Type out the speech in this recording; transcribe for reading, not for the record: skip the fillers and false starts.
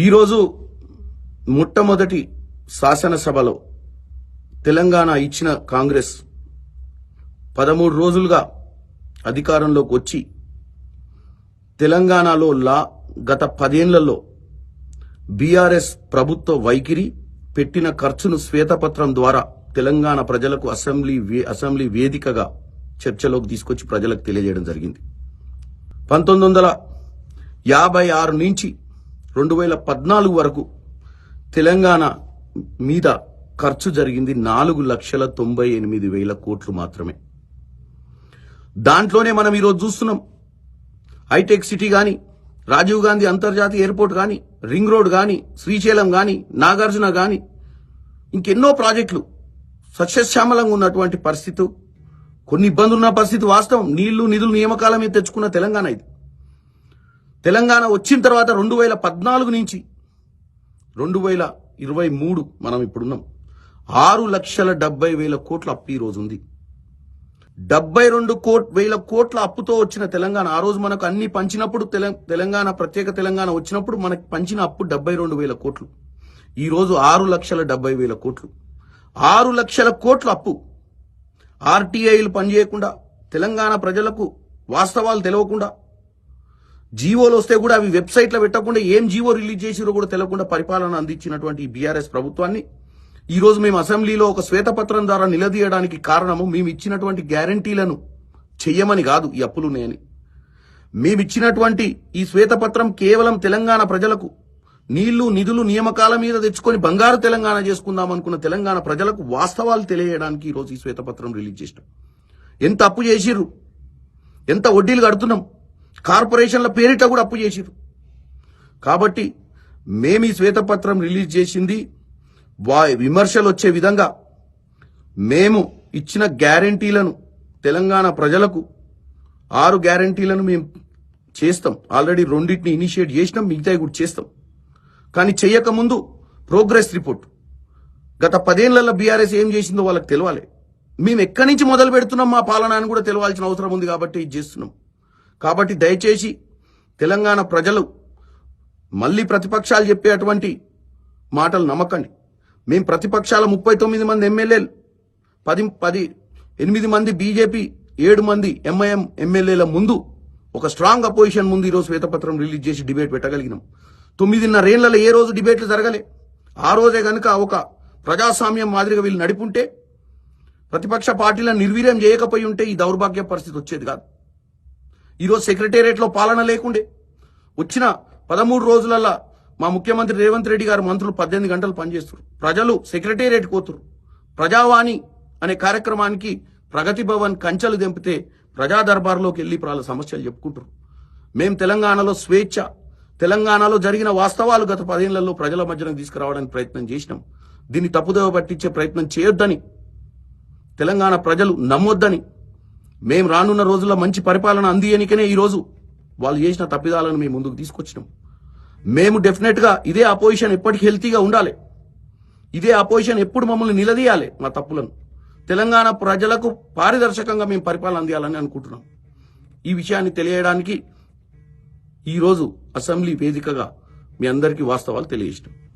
ఈరోజు మొట్టమొదటి శాసనసభలో తెలంగాణ ఇచ్చిన కాంగ్రెస్ 13 రోజులుగా అధికారంలోకి వచ్చి తెలంగాణలో గత 10 ఏళ్లలో బీఆర్ఎస్ ప్రభుత్వ వైఖరి పెట్టిన ఖర్చును శ్వేతపత్రం ద్వారా తెలంగాణ ప్రజలకు అసెంబ్లీ వేదికగా చర్చలోకి తీసుకొచ్చి ప్రజలకు తెలియజేయడం జరిగింది. 1956 నుంచి 2014 వరకు తెలంగాణ మీద ఖర్చు జరిగింది 4,98,000 కోట్లు మాత్రమే. దాంట్లోనే మనం ఈరోజు చూస్తున్నాం. హైటెక్ సిటీ గాని, రాజీవ్ గాంధీ అంతర్జాతీయ ఎయిర్పోర్ట్ గాని, రింగ్ రోడ్ గాని, శ్రీశైలం గాని, నాగార్జున గాని, ఇంకెన్నో ప్రాజెక్టులు సస్యశ్యామలంగా ఉన్నటువంటి పరిస్థితి, కొన్ని ఇబ్బందులు ఉన్న పరిస్థితి వాస్తవం. నీళ్లు నిధులు నియామకాల మీద తెచ్చుకున్న తెలంగాణ ఇది. తెలంగాణ వచ్చిన తర్వాత 2014 నుంచి 2023 మనం ఇప్పుడున్నాం. 6,70,000 కోట్ల అప్పు ఈ రోజు ఉంది. 72,000 కోట్ల అప్పుతో వచ్చిన తెలంగాణ ఆ రోజు మనకు అన్ని పంచినప్పుడు, తెలంగాణ ప్రత్యేక తెలంగాణ వచ్చినప్పుడు మనకు పంచిన అప్పు 72,000 కోట్లు. ఈ రోజు 6,70,000 కోట్లు. 6 లక్షల కోట్ల అప్పు. ఆర్టీఐలు పనిచేయకుండా, తెలంగాణ ప్రజలకు వాస్తవాలు తెలియకుండా, జీవోలు వస్తే కూడా అవి వెబ్సైట్లో పెట్టకుండా ఏం జీవో రిలీజ్ చేసిరో కూడా తెలియకుండా పరిపాలన అందించినటువంటి ఈ బీఆర్ఎస్ ప్రభుత్వాన్ని ఈ రోజు మేము అసెంబ్లీలో ఒక శ్వేతపత్రం ద్వారా నిలదీయడానికి కారణము, మేము ఇచ్చినటువంటి గ్యారంటీలను చెయ్యమని కాదు, ఈ అప్పులున్నాయని. మేమిచ్చినటువంటి ఈ శ్వేతపత్రం కేవలం తెలంగాణ ప్రజలకు నీళ్లు నిధులు నియామకాల మీద తెచ్చుకొని బంగారు తెలంగాణ చేసుకుందాం అనుకున్న తెలంగాణ ప్రజలకు వాస్తవాలు తెలియజేయడానికి ఈరోజు ఈ శ్వేతపత్రం రిలీజ్ చేసినాం. ఎంత అప్పు చేసిర్రు, ఎంత వడ్డీలు కడుతున్నాం, కార్పొరేషన్ల పేరిట కూడా అప్పు చేసిర్రు. కాబట్టి మేము ఈ శ్వేతపత్రం రిలీజ్ చేసింది విమర్శలు వచ్చే విధంగా మేము ఇచ్చిన గ్యారంటీలను తెలంగాణ ప్రజలకు 6 గ్యారంటీలను మేము చేస్తాం. ఆల్రెడీ 2 ఇనిషియేట్ చేసినాం, మిగతాయి కూడా చేస్తాం. కానీ చేయకముందు ప్రోగ్రెస్ రిపోర్ట్ గత 10 ఏళ్లలో బీఆర్ఎస్ ఏం చేసిందో వాళ్ళకి తెలవాలి. మేము ఎక్కడి నుంచి మొదలు పెడుతున్నాం మా పాలన అని కూడా తెలవాల్సిన అవసరం ఉంది. కాబట్టి ఇది చేస్తున్నాం. కాబట్టి దయచేసి తెలంగాణ ప్రజలు మళ్ళీ ప్రతిపక్షాలు చెప్పేటువంటి మాటలు నమ్మకండి. మేము ప్రతిపక్షాల 39 మంది ఎమ్మెల్యేలు, 8 మంది బీజేపీ, 7 మంది ఎంఐఎం ఎమ్మెల్యేల ముందు ఒక స్ట్రాంగ్ అపోజిషన్ ముందు ఈరోజు శ్వేతపత్రం రిలీజ్ చేసి డిబేట్ పెట్టగలిగినాం. 9.5 ఏళ్లలో ఏ రోజు డిబేట్లు జరగలే. ఆ రోజే గనుక ఒక ప్రజాస్వామ్యం మాదిరిగా వీళ్ళు నడిపుంటే, ప్రతిపక్ష పార్టీలను నిర్వీర్యం చేయకపోయి ఉంటే ఈ దౌర్భాగ్య పరిస్థితి వచ్చేది కాదు. ఈరోజు సెక్రటేరియట్లో పాలన లేకుండే. వచ్చిన 13 రోజులలో మా ముఖ్యమంత్రి రేవంత్ రెడ్డి గారు మంత్రులు 18 గంటలు పనిచేస్తారు. ప్రజలు సెక్రటేరియట్ పోతురు. ప్రజావాణి అనే కార్యక్రమానికి ప్రగతి భవన్ కంచెలు దెంపితే ప్రజా దర్బార్లోకి వెళ్లి వాళ్ళ సమస్యలు చెప్పుకుంటారు. మేము తెలంగాణలో స్వేచ్ఛ, తెలంగాణలో జరిగిన వాస్తవాలు గత 10 ఏళ్లలో ప్రజల మధ్యన తీసుకురావడానికి ప్రయత్నం చేసినాం. దీన్ని తప్పుదోవ పట్టించే ప్రయత్నం చేయొద్దని, తెలంగాణ ప్రజలు నమ్మొద్దని, మేము రానున్న రోజుల్లో మంచి పరిపాలన అందియనికనే ఈరోజు వాళ్ళు చేసిన తప్పిదాలను మేము ముందుకు తీసుకొచ్చినాం. మేము డెఫినెట్ గా ఇదే అపోజిషన్ ఎప్పటికీ హెల్తీగా ఉండాలి. ఇదే అపోజిషన్ ఎప్పుడు మమ్మల్ని నిలదీయాలి మా తప్పులను. తెలంగాణ ప్రజలకు పారదర్శకంగా మేము పరిపాలన అందియాలని అనుకుంటున్నాం. ఈ విషయాన్ని తెలియడానికి ఈరోజు అసెంబ్లీ వేదికగా మీ అందరికీ వాస్తవాలు తెలియజేస్తాం.